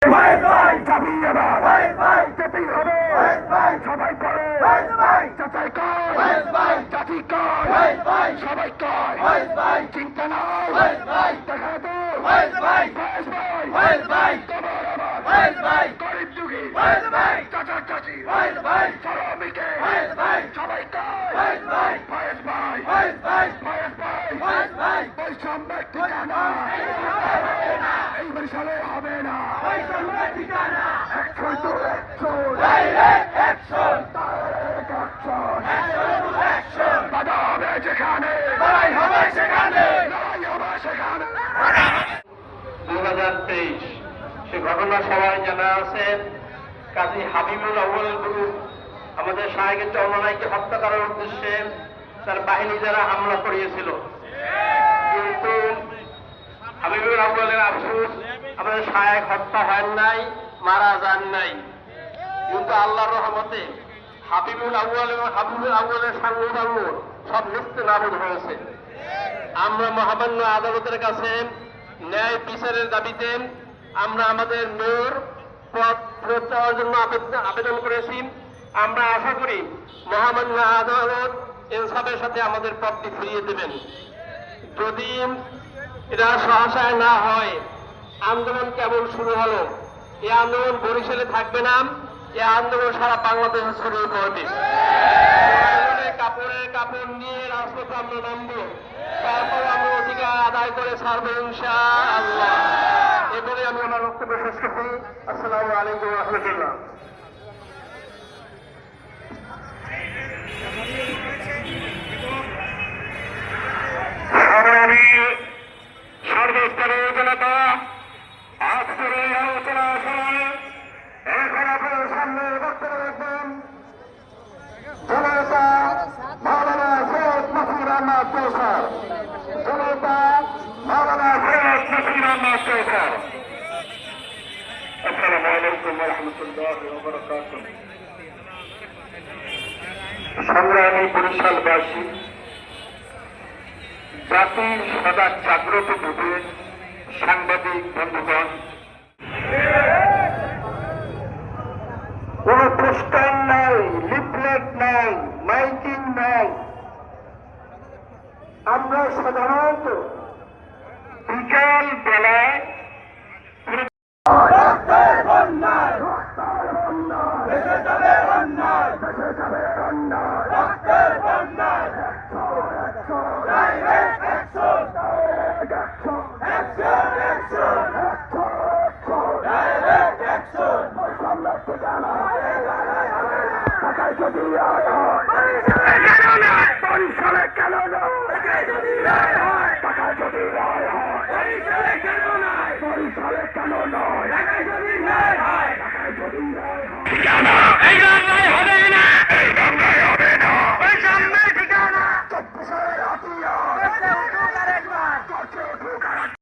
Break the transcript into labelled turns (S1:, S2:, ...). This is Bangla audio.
S1: সবাই করে চাচাই কয় চাচি কয় সবাই কয় চিন্তা নাই দেখা তো গরিব যুগী চাচা চাচি শ্রমিকে সবাই কয় ফয়েজ ভাই বৈষম্যের ঠিকানা এই বরিশালে হবে না অ্যাকশন টু অ্যাকশন বাধা হবে যেখানে লড়াই হবে সেখানে
S2: 2023 সে ঘটনা সবাই জানা আছে। কাজী হাবিবুল আউয়াল গ্রুপ আমাদের শাহেখের চরমনাইকে হত্যা করার উদ্দেশ্যে তার বাহিনী যারা হামলা করিয়েছিল, কিন্তু হাবিবুল আউয়ালের আফসোস আমাদের শাহেখ হত্যা হয় নাই, মারা যান নাই। কিন্তু আল্লাহর রহমতে হাবিবুল আউয়াল এবং হাবিবুল আউয়ালের সাংবাদিক সব নিস্তে নাবুদ হয়েছে। আমরা মহামান্য আদালতের কাছে ন্যায় বিচারের দাবিতে আমরা আমাদের মেয়র পদ ফেরত দেওয়ার জন্য আবেদন করেছি। আমরা আশা করি মহামান্য আদালত ইনসাফের সাথে আমাদের পদটি ফিরিয়ে দেবেন। যদি এটা সহসায় না হয়, আন্দোলন কেবল শুরু হলো, এই আন্দোলন বরিশালে থাকবে না, এই আন্দোলন সারা বাংলাদেশে ছড়িয়ে পড়বে। কাপড়ের কাপড় নিয়ে রাজপথে আমরা নামবো, তারপর আমরা অধিকার আদায় করে ছাড়বো ইনশাআল্লাহ। এবারে আমি আমার বক্তব্য শেষ করছি। আসসালামু আলাইকুম ওয়া রাহমাতুল্লাহ।
S1: সর্বস্তরের জনতা আজকের এই আলোচনার সময় এখন আপনার সামনে বক্তব্য রাখবেন জনতা মাওলানা সৈয়দ নাসির আহমদ কৌসার। জনতা মাওলানা সৈয়দ নাসির আহমদ কৌসার। আসসালামু আলাইকুম ওয়া রাহমাতুল্লাহি ওয়া বারাকাতুহু। সংগ্রামী বরিশালবাসী, জাতির সদা জাগ্রত যুগে সাংবাদিক বন্ধুগণ, কোন পোস্টার নাই, লিফলেট নাই, মাইকিং নাই। আমরা সাধারণত বিকাল বেলায়